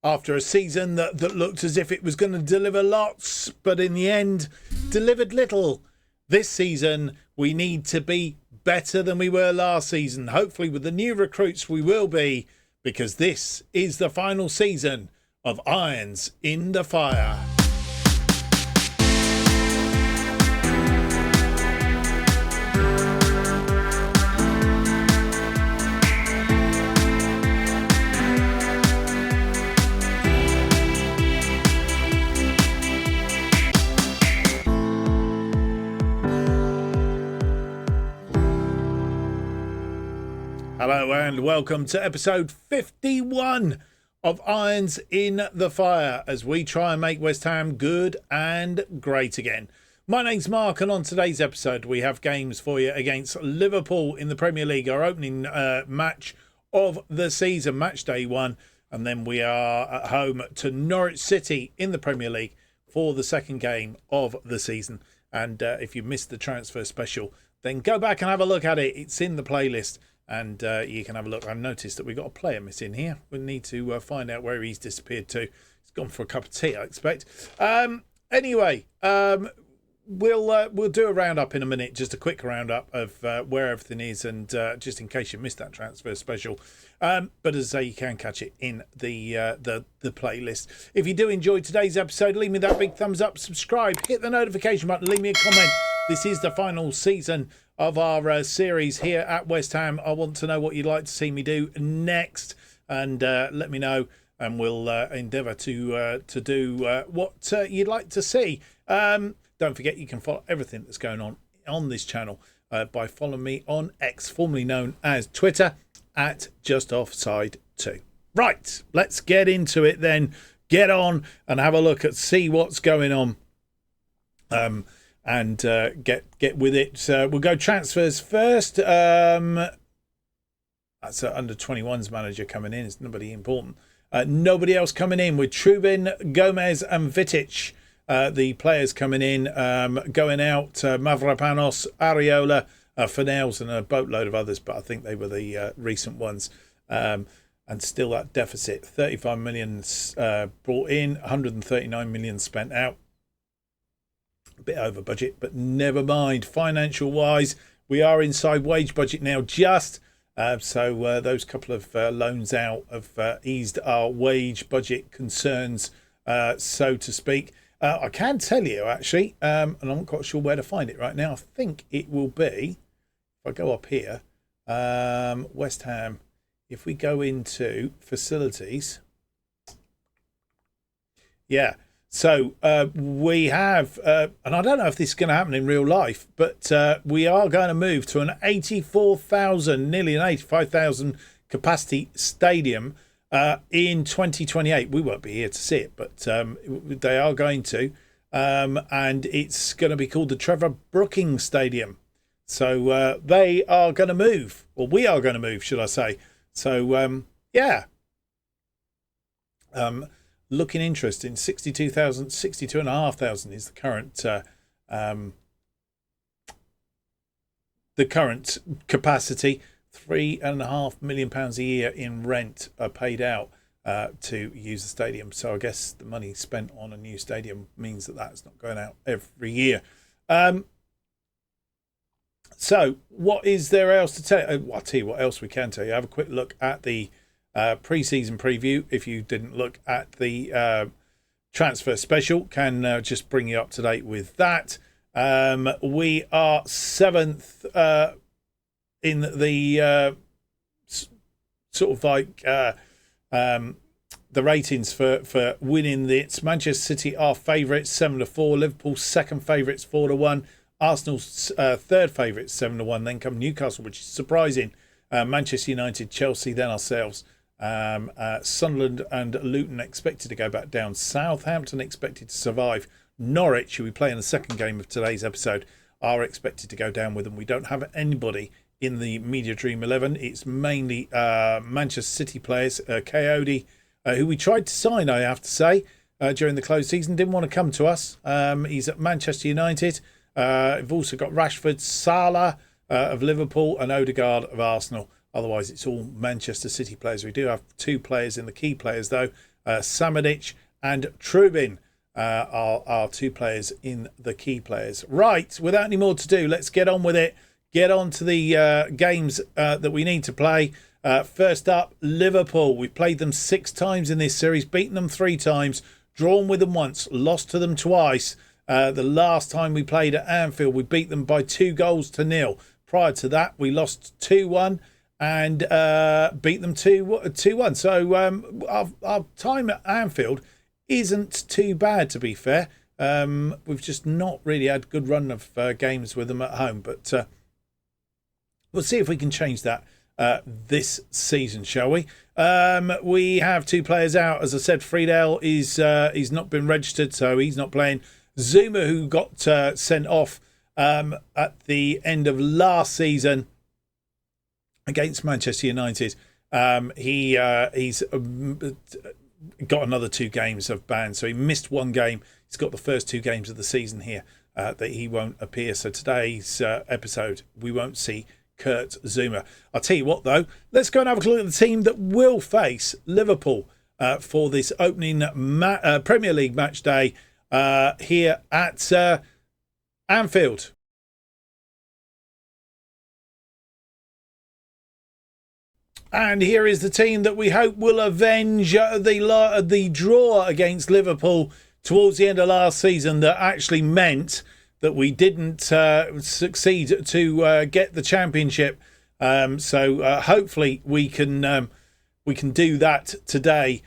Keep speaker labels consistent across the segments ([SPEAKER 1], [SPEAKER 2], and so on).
[SPEAKER 1] after a season that looked as if it was going to deliver lots, but in the end delivered little. This season, we need to be better than we were last season. Hopefully with the new recruits we will be, because this is the final season of Irons in the Fire. Hello and welcome to episode 51 of Irons in the Fire as we try and make West Ham good and great again. My name's Mark, and on today's episode we have games for you against Liverpool in the Premier League, our opening match of the season, match day 1, and then we are at home to Norwich City in the Premier League for the second game of the season. And if you missed the transfer special, then go back and have a look at it. It's in the playlist. And you can have a look. I've noticed that we've got a player missing here. We need to find out where he's disappeared to. He's gone for a cup of tea, I expect. Anyway, we'll do a roundup in a minute, just a quick roundup of where everything is, and just in case you missed that transfer special. But as I say, you can catch it in the playlist. If you do enjoy today's episode, leave me that big thumbs up, subscribe, hit the notification button, leave me a comment. This is the final season of our series here at West Ham. I want to know what you'd like to see me do next, and let me know, and we'll endeavour to do what you'd like to see. Don't forget, you can follow everything that's going on this channel by following me on X, formerly known as Twitter, at JustOffsideFM. Right, let's get into it then. Get on and have a look at see what's going on. And get with it. We'll go transfers first. That's an under 21s manager coming in. It's nobody important. Nobody else coming in with Trubin, Gomez and Vitic. The players coming in. Going out, Mavropanos, Areola, Fennells and a boatload of others, but I think they were the recent ones. And still that deficit. 35 million brought in, 139 million spent out. A bit over budget, but never mind. Financial wise, we are inside wage budget now, so those couple of loans out have eased our wage budget concerns, so to speak. I can tell you actually, and I'm not quite sure where to find it right now. I think it will be, if I go up here, West Ham, if we go into facilities, yeah. So we have, and I don't know if this is going to happen in real life, but we are going to move to an 84,000, nearly an 85,000 capacity stadium in 2028. We won't be here to see it, but they are going to, and it's going to be called the Trevor Brooking Stadium. So they are going to move, or we are going to move, should I say. So, yeah. Looking interesting. 62,500 is the current capacity. £3.5 million a year in rent are paid out to use the stadium. So I guess the money spent on a new stadium means that that's not going out every year. So what is there else to tell you? I'll tell you what else we can tell you. Have a quick look at the pre-season preview. If you didn't look at the transfer special, can just bring you up to date with that. We are 7th in the sort of like the ratings for winning this. Manchester City are favourites 7-4. Liverpool second favourites 4-1. Arsenal's third favourites 7-1. Then come Newcastle, which is surprising. Manchester United, Chelsea, then ourselves. Sunderland and Luton expected to go back down. Southampton expected to survive. Norwich, who we play in the second game of today's episode, are expected to go down with them. We don't have anybody in the Media Dream 11. It's mainly Manchester City players. Coyote, who we tried to sign, I have to say, during the closed season, didn't want to come to us. He's at Manchester United. We've also got Rashford, Salah of Liverpool and Odegaard of Arsenal. Otherwise, it's all Manchester City players. We do have two players in the key players, though. Samadic and Trubin are our 2 players in the key players. Right, without any more to do, let's get on with it. Get on to the games that we need to play. First up, Liverpool. We've played them 6 times in this series, beaten them 3 times, drawn with them once, lost to them twice. The last time we played at Anfield, we beat them by 2-0. Prior to that, we lost 2-1 and beat them 2-1. So our time at Anfield isn't too bad, to be fair. We've just not really had a good run of games with them at home, but we'll see if we can change that this season, shall we? We have 2 players out. As I said, Friedel he's not been registered, so he's not playing. Zuma, who got sent off at the end of last season against Manchester United, he's got another 2 games of ban, so he missed 1 game. He's got the first 2 games of the season here that he won't appear. So today's episode, we won't see Kurt Zuma. I'll tell you what, though, let's go and have a look at the team that will face Liverpool for this opening Premier League match day here at Anfield. And here is the team that we hope will avenge the draw against Liverpool towards the end of last season that actually meant that we didn't succeed to get the championship. So hopefully we can do that today.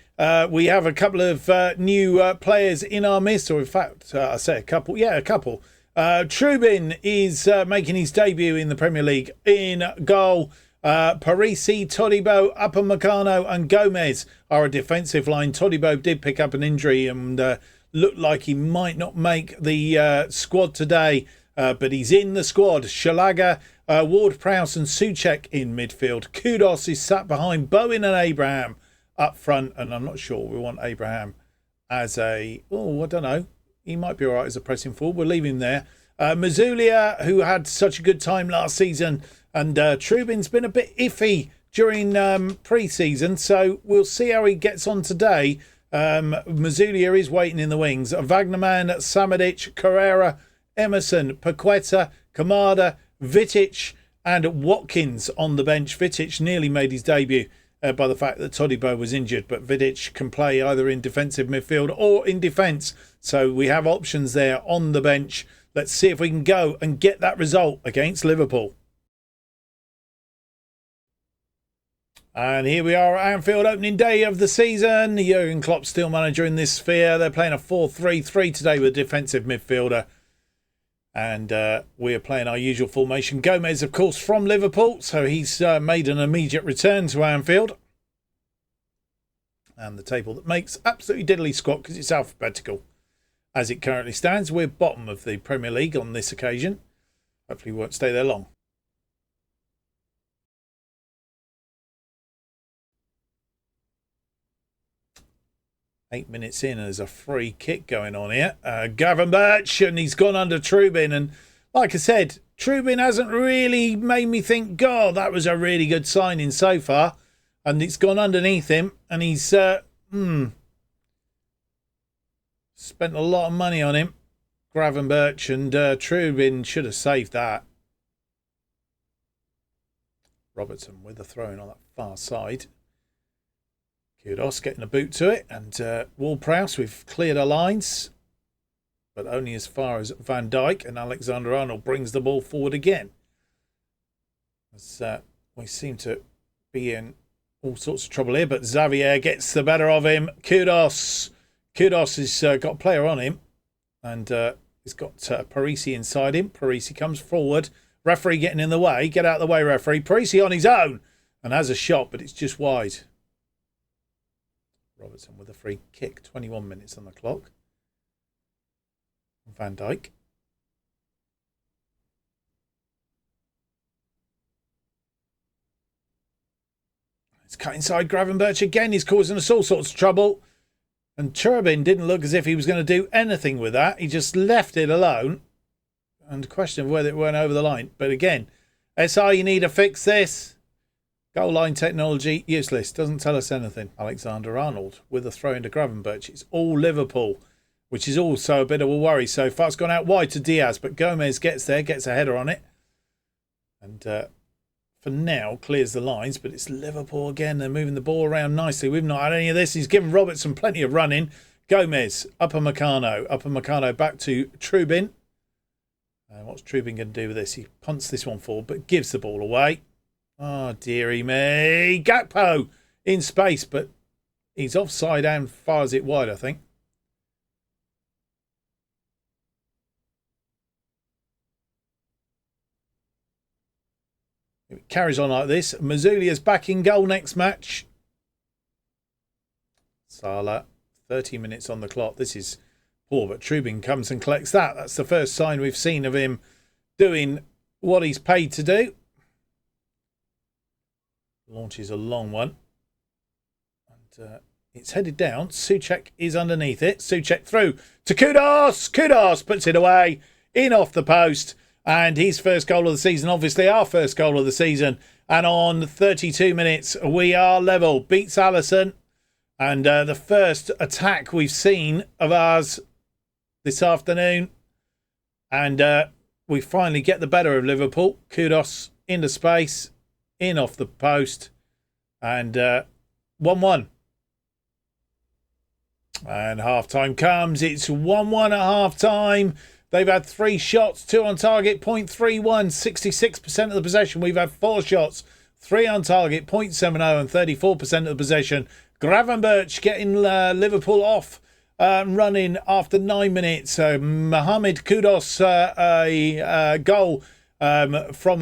[SPEAKER 1] We have a couple of new players in our midst, or in fact, I say a couple. Yeah, a couple. Trubin is making his debut in the Premier League in goal. Parisi, Todibo, Upamecano and Gomez are a defensive line. Todibo did pick up an injury and looked like he might not make the squad today, but he's in the squad. Shalaga, Ward-Prowse and Souček in midfield. Kudos is sat behind Bowen and Abraham up front, and I'm not sure we want Abraham as I don't know. He might be all right as a pressing forward. We'll leave him there. Mazulia, who had such a good time last season, and Trubin's been a bit iffy during pre-season, so we'll see how he gets on today. Mazulia is waiting in the wings. Wagnerman, Samadic, Carrera, Emerson, Paqueta, Kamada, Vitic and Watkins on the bench. Vitic nearly made his debut by the fact that Todibo was injured, but Vidic can play either in defensive midfield or in defence. So we have options there on the bench. Let's see if we can go and get that result against Liverpool. And here we are at Anfield, opening day of the season. Jurgen Klopp still manager in this sphere. They're playing a 4-3-3 today with a defensive midfielder. And we're playing our usual formation. Gomez, of course, from Liverpool. So he's made an immediate return to Anfield. And the table that makes absolutely diddly squat because it's alphabetical. As it currently stands, we're bottom of the Premier League on this occasion. Hopefully we won't stay there long. Eight minutes in, there's a free kick going on here. Gavin Birch, and he's gone under Trubin. And like I said, Trubin hasn't really made me think, God, that was a really good signing so far. And it's gone underneath him, and he's spent a lot of money on him. Gravenberch, and Trubin should have saved that. Robertson with a throw in on that far side. Kudos getting a boot to it, and Ward-Prowse, we've cleared our lines, but only as far as Van Dijk, and Alexander-Arnold brings the ball forward again. As we seem to be in all sorts of trouble here, but Xavier gets the better of him. Kudos has got a player on him, and he's got Parisi inside him. Parisi comes forward. Referee getting in the way. Get out of the way, referee. Parisi on his own and has a shot, but it's just wide. Robertson with a free kick. 21 minutes on the clock. Van Dijk. It's cut inside. Gravenberch again. He's causing us all sorts of trouble. And Trubin didn't look as if he was going to do anything with that. He just left it alone. And question of whether it went over the line. But again, SR, you need to fix this. Goal line technology, useless. Doesn't tell us anything. Alexander-Arnold with a throw into Gravenberch. It's all Liverpool, which is also a bit of a worry so far. It's gone out wide to Diaz, but Gomez gets there, gets a header on it. And for now, clears the lines, but it's Liverpool again. They're moving the ball around nicely. We've not had any of this. He's given Robertson plenty of running. Gomez, Upamecano back to Trubin. And what's Trubin going to do with this? He punts this one forward, but gives the ball away. Oh, dearie me. Gakpo in space, but he's offside and fires it wide, I think. If it carries on like this, Mazzulia's back in goal next match. Salah, 30 minutes on the clock. This is poor, but Trubin comes and collects that. That's the first sign we've seen of him doing what he's paid to do. Launches a long one. And it's headed down. Souček is underneath it. Souček through to Kudus. Kudus puts it away in off the post. And his first goal of the season, obviously our first goal of the season. And on 32 minutes, we are level. Beats Alisson. And the first attack we've seen of ours this afternoon. And we finally get the better of Liverpool. Kudus into space. In off the post. And 1-1. And half-time comes. It's 1-1 at half-time. They've had 3 shots, 2 on target, 0.31, 66% of the possession. We've had 4 shots, 3 on target, 0.70 and 34% of the possession. Gravenberch getting Liverpool off running after 9 minutes. Mohamed Kudus, a goal from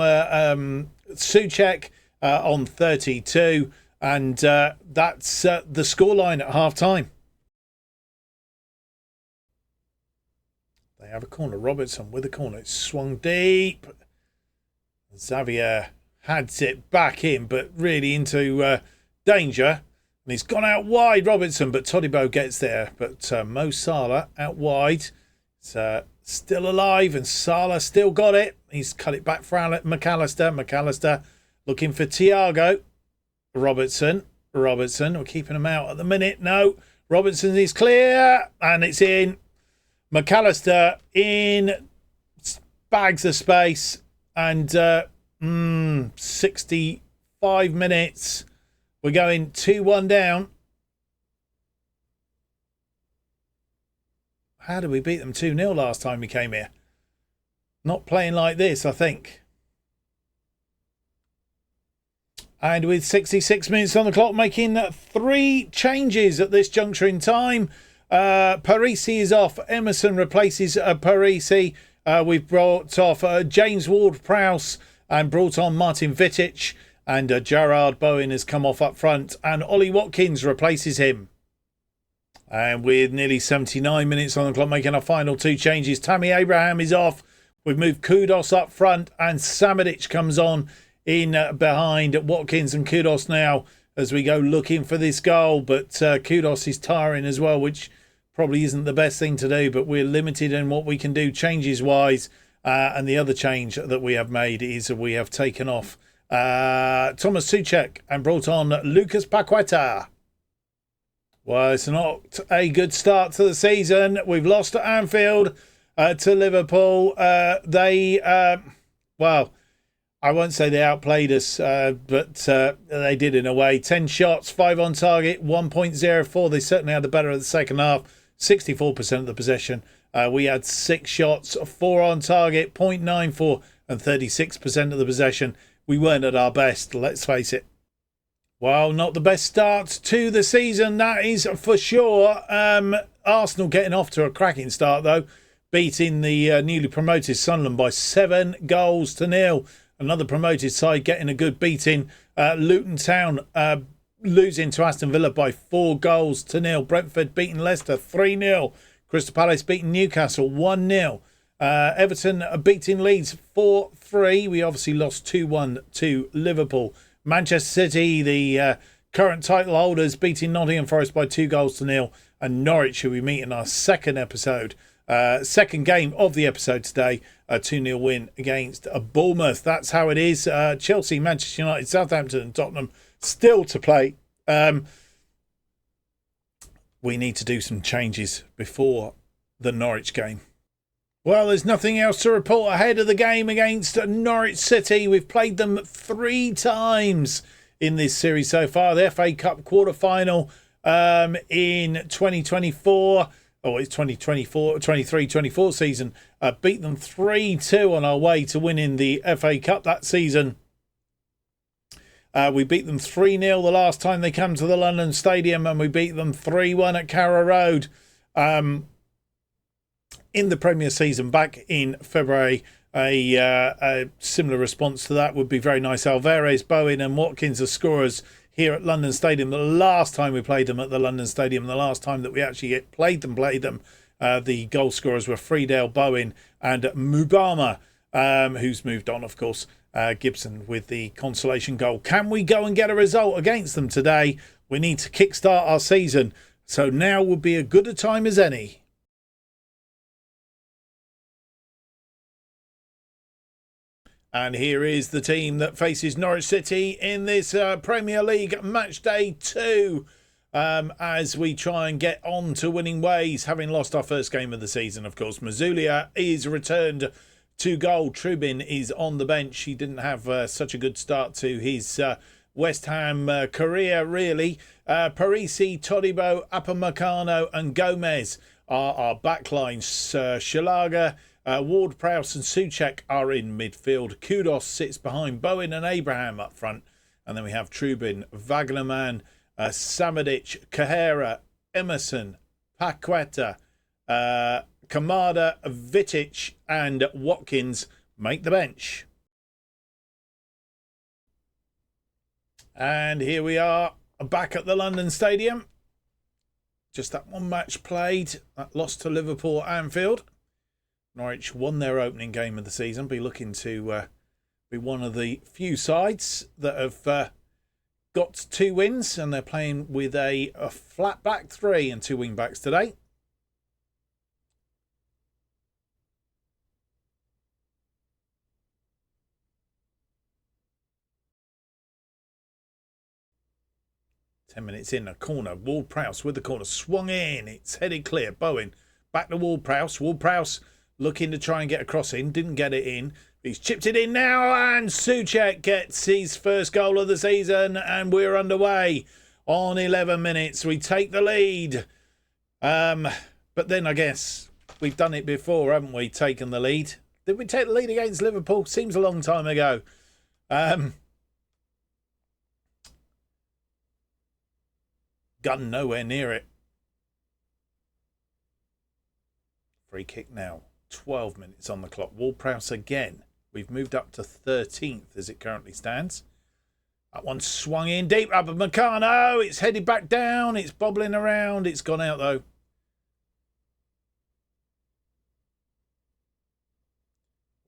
[SPEAKER 1] Souček on 32. And that's the scoreline at half-time. They have a corner. Robertson with a corner. It's swung deep. Xavier had it back in, but really into danger. And he's gone out wide, Robertson, but Todibo gets there. But Mo Salah out wide. It's still alive, and Salah still got it. He's cut it back for McAllister. McAllister looking for Thiago. Robertson. We're keeping him out at the minute. No. Robertson is clear, and it's in. McAllister in bags of space, and 65 minutes. We're going 2-1 down. How did we beat them 2-0 last time we came here? Not playing like this, I think. And with 66 minutes on the clock, making 3 changes at this juncture in time. Parisi is off. Emerson replaces Parisi. We've brought off James Ward-Prowse and brought on Martin Vitic. And Gerard Bowen has come off up front. And Ollie Watkins replaces him. And with nearly 79 minutes on the clock, making our final 2 changes. Tammy Abraham is off. We've moved Kudus up front. And Samadic comes on in behind Watkins and Kudus now as we go looking for this goal. But Kudus is tiring as well, which probably isn't the best thing to do, but we're limited in what we can do changes-wise. And the other change that we have made is we have taken off Thomas Souček and brought on Lucas Paqueta. Well, it's not a good start to the season. We've lost at Anfield to Liverpool. Well, I won't say they outplayed us, but they did in a way. 10 shots, 5 on target, 1.04. They certainly had the better of the second half. 64% of the possession. We had 6 shots, 4 on target, 0.94 and 36% of the possession. We weren't at our best, let's face it. Well, not the best start to the season, that is for sure. Arsenal getting off to a cracking start, though. Beating the newly promoted Sunderland by 7-0. Another promoted side getting a good beating. Luton Town losing to Aston Villa by 4-0. Brentford beating Leicester 3-0. Crystal Palace beating Newcastle 1-0. Everton beating Leeds 4-3. We obviously lost 2-1 to Liverpool. Manchester City, the current title holders, beating Nottingham Forest by 2-0. And Norwich, who we meet in our second episode Second game of the episode today, a 2-0 win against Bournemouth. That's how it is. Chelsea, Manchester United, Southampton and Tottenham still to play. We need to do some changes before the Norwich game. Well, there's nothing else to report ahead of the game against Norwich City. We've played them 3 times in this series so far. The FA Cup quarter-final in 2024. Oh, it's 23-24 season. Beat them 3-2 on our way to winning the FA Cup that season. We beat them 3-0 the last time they came to the London Stadium, and we beat them 3-1 at Carrow Road. In the Premier season back in February, a similar response to that would be very nice. Alvarez, Bowen and Watkins are scorers here at London Stadium. The last time we played them at the London Stadium, the last time that we actually played them, the goal scorers were Friedel, Bowen and Mubama, who's moved on, of course. Gibson with the consolation goal. Can we go and get a result against them today? We need to kickstart our season, so now would be as good a time as any. And here is the team that faces Norwich City in this Premier League match day 2, as we try and get on to winning ways, having lost our first game of the season. Of course, Mazulia is returned to goal. Trubin is on the bench. He didn't have such a good start to his West Ham career, really. Parisi, Todibo, Upamecano and Gomez are our backlines. Shalaga, Ward-Prowse and Souček are in midfield. Kudos sits behind Bowen and Abraham up front. And then we have Trubin, Wagnerman, Samadic, Kahera, Emerson, Paqueta, Kamada, Vitic and Watkins make the bench. And here we are back at the London Stadium. Just that one match played. That lost to Liverpool at Anfield. Norwich won their opening game of the season. Be looking to be one of the few sides that have got 2 wins. And they're playing with a flat back 3 and 2 wing backs today. Minutes in, a corner. Ward-Prowse with the corner. Swung in. It's headed clear. Bowen back to Ward-Prowse. Ward-Prowse looking to try and get a cross in. Didn't get it in. He's chipped it in now. And Souček gets his first goal of the season. And we're underway on 11 minutes. We take the lead. But then I guess we've done it before, haven't we? Taken the lead. Did we take the lead against Liverpool? Seems a long time ago. Gun nowhere near it. Free kick now. 12 minutes on the clock. Ward-Prowse again. We've moved up to 13th as it currently stands. That one swung in deep. Upamecano. It's headed back down. It's bobbling around. It's gone out though.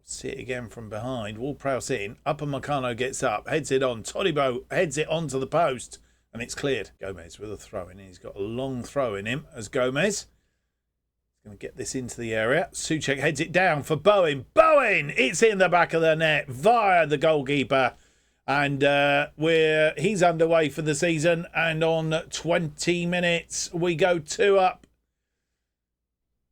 [SPEAKER 1] See it again from behind. Ward-Prowse in. Upamecano gets up. Heads it on. Todibo heads it onto the post. And it's cleared. Gomez with a throw in. He's got a long throw in him as Gomez. He's going to get this into the area. Souček heads it down for Bowen. Bowen! It's in the back of the net via the goalkeeper. And he's underway for the season. And on 20 minutes, we go 2 up.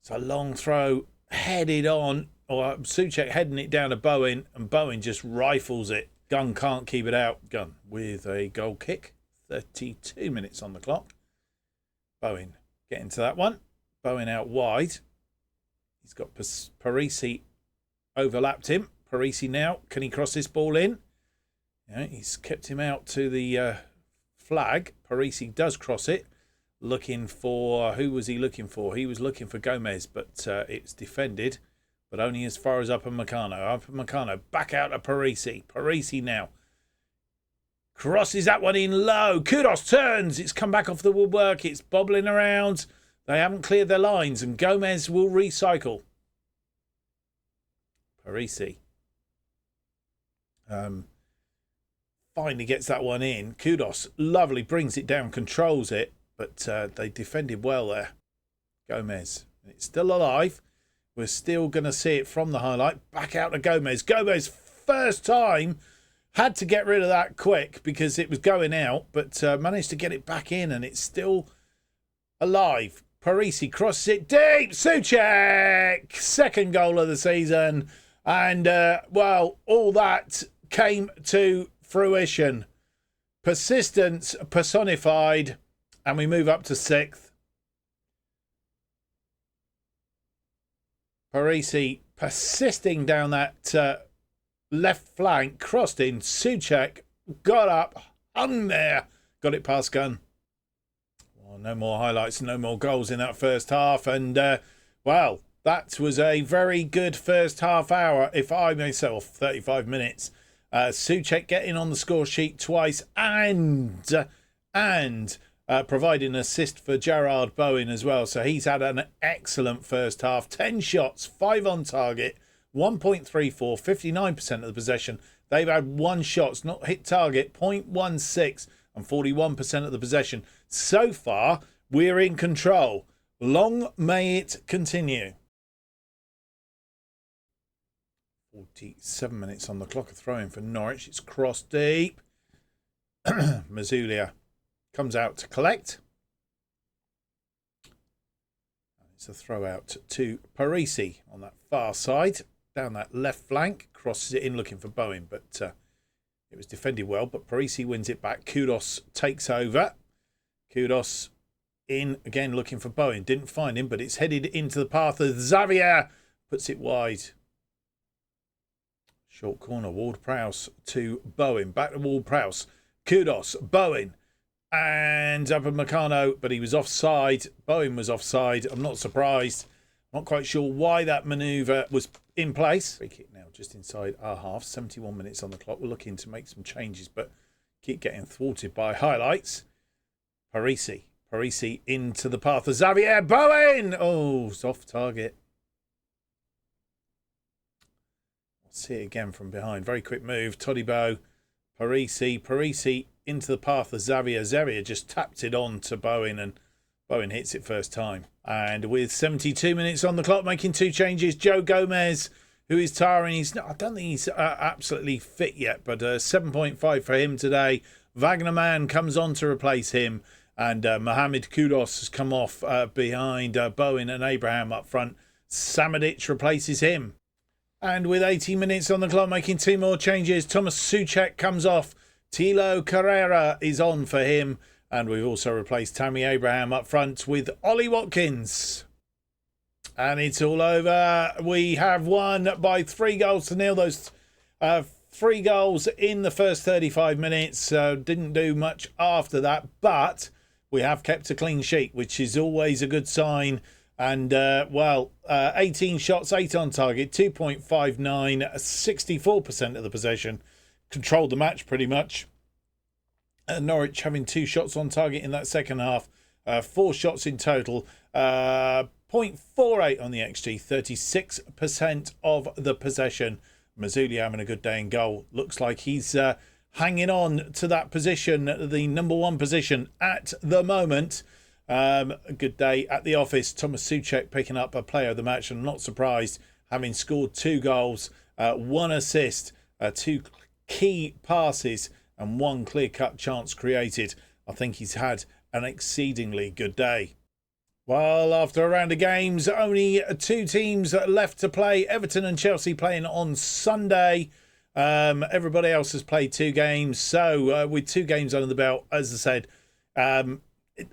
[SPEAKER 1] It's a long throw headed on. Or Souček heading it down to Bowen. And Bowen just rifles it. Gunn can't keep it out. Gunn with a goal kick. 32 minutes on the clock. Bowen getting to that one. Bowen out wide. He's got Parisi overlapped him. Parisi now. Can he cross this ball in? Yeah, he's kept him out to the flag. Parisi does cross it. Looking for... Who was he looking for? He was looking for Gomez, but it's defended. But only as far as Upamecano. Upamecano back out to Parisi. Parisi now. Crosses that one in low. Kudos turns. It's come back off the woodwork. It's bobbling around. They haven't cleared their lines. And Gomez will recycle. Parisi. Finally gets that one in. Kudos. Lovely. Brings it down. Controls it. But they defended well there. Gomez. It's still alive. We're still going to see it from the highlight. Back out to Gomez. Gomez, first time, had to get rid of that quick because it was going out, but managed to get it back in, and it's still alive. Parisi crosses it deep. Souček, second goal of the season. And, well, all that came to fruition. Persistence personified. And we move up to 6th. Parisi persisting down that left flank. Crossed in. Souček got up. Hung there. Got it past Gunn. Well, no more highlights. No more goals in that first half. And, well, that was a very good first half hour, if I may say, 35 minutes. Souček getting on the score sheet twice and providing an assist for Jarrod Bowen as well. So he's had an excellent first half. 10 shots, 5 on target, 1.34, 59% of the possession. They've had 1 shot, not hit target, 0.16 and 41% of the possession. So far, we're in control. Long may it continue. 47 minutes on the clock. A throw-in for Norwich. It's crossed deep. Mazulia comes out to collect. It's a throw out to Parisi on that far side. Down that left flank. Crosses it in looking for Bowen. But it was defended well. But Parisi wins it back. Kudos takes over. Kudos in again looking for Bowen. Didn't find him. But it's headed into the path of Xavier. Puts it wide. Short corner, Ward-Prowse to Bowen. Back to Ward-Prowse. Kudos, Bowen. And Upamecano, but he was offside. Bowen was offside. I'm not surprised. Not quite sure why that manoeuvre was in place. Free kick now, just inside our half. 71 minutes on the clock. We're looking to make some changes, but keep getting thwarted by highlights. Parisi. Parisi into the path of Xavier. Bowen! Oh, soft target. See it again from behind. Very quick move. Todibo, Parisi. Parisi into the path of Xavier. Xavier just tapped it on to Bowen, and Bowen hits it first time. And with 72 minutes on the clock, making 2 changes, Joe Gomez, who is tiring. I don't think he's absolutely fit yet, but 7.5 for him today. Wagner Man comes on to replace him, and Mohamed Kudos has come off behind Bowen and Abraham up front. Samadic replaces him. And with 80 minutes on the clock, making 2 more changes, Thomas Souček comes off. Tilo Carrera is on for him. And we've also replaced Tammy Abraham up front with Ollie Watkins. And it's all over. We have won by 3-0. Those 3 goals in the first 35 minutes. Didn't do much after that. But we have kept a clean sheet, which is always a good sign. And, 18 shots, 8 on target, 2.59, 64% of the possession. Controlled the match pretty much. Norwich having 2 shots on target in that second half. 4 shots in total. 0.48 on the XG, 36% of the possession. Mazulia having a good day in goal. Looks like he's hanging on to that position, the number 1 position at the moment. A good day at the office. Thomas Souček picking up a player of the match. I'm not surprised, having scored 2 goals, 1 assist, 2 key passes and 1 clear-cut chance created. I think he's had an exceedingly good day. Well, after a round of games, only 2 teams left to play. Everton and Chelsea playing on Sunday. Everybody else has played 2 games. So with 2 games under the belt, as I said,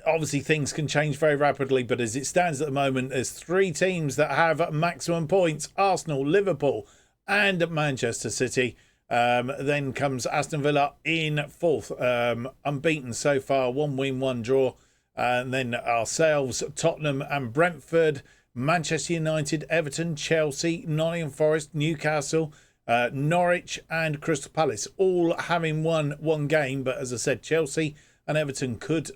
[SPEAKER 1] obviously things can change very rapidly, but as it stands at the moment, there's 3 teams that have maximum points: Arsenal, Liverpool and Manchester City. Then comes Aston Villa in 4th, unbeaten so far, 1 win, 1 draw. And then ourselves, Tottenham and Brentford, Manchester United, Everton, Chelsea, Nottingham Forest, Newcastle, Norwich and Crystal Palace, all having won 1 game. But as I said, Chelsea and Everton could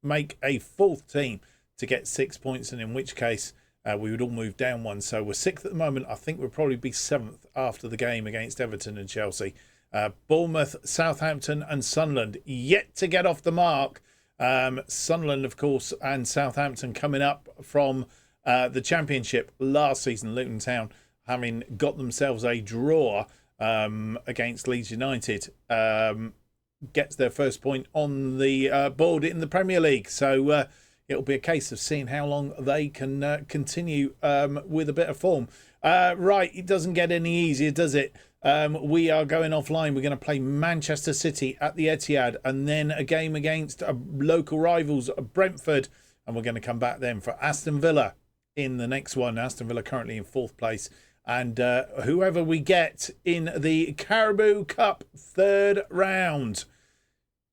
[SPEAKER 1] make a 4th team to get 6 points, and in which case we would all move down 1. So we're 6th at the moment. I think we'll probably be 7th after the game against Everton and Chelsea. Bournemouth, Southampton and Sunderland yet to get off the mark. Sunderland, of course, and Southampton coming up from the Championship last season, Luton Town having got themselves a draw against Leeds United, gets their first point on the board in the Premier League. So it'll be a case of seeing how long they can continue with a bit of form. Right, it doesn't get any easier, does it? We are going offline. We're going to play Manchester City at the Etihad, and then a game against local rivals Brentford, and we're going to come back then for Aston Villa in the next one. Aston Villa currently in 4th place, and whoever we get in the Carabao Cup 3rd round,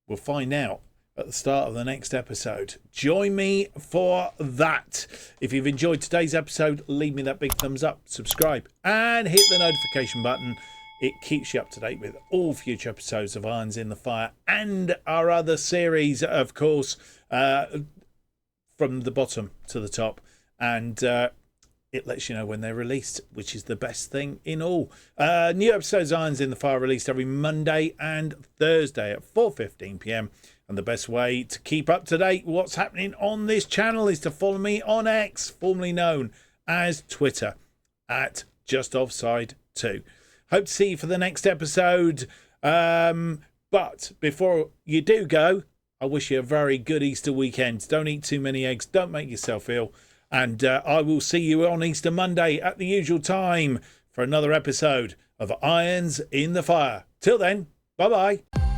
[SPEAKER 1] we'll find out at the start of the next episode. Join me for that. If you've enjoyed today's episode, leave me that big thumbs up, subscribe, and hit the notification button. It keeps you up to date with all future episodes of Irons in the Fire and our other series, of course, from the bottom to the top. And it lets you know when they're released, which is the best thing in all. New episodes of Irons in the Fire released every Monday and Thursday at 4:15 p.m. And the best way to keep up to date what's happening on this channel is to follow me on X, formerly known as Twitter, at JustOffside2. Hope to see you for the next episode. But before you do go, I wish you a very good Easter weekend. Don't eat too many eggs. Don't make yourself ill. And I will see you on Easter Monday at the usual time for another episode of Irons in the Fire. Till then, bye-bye.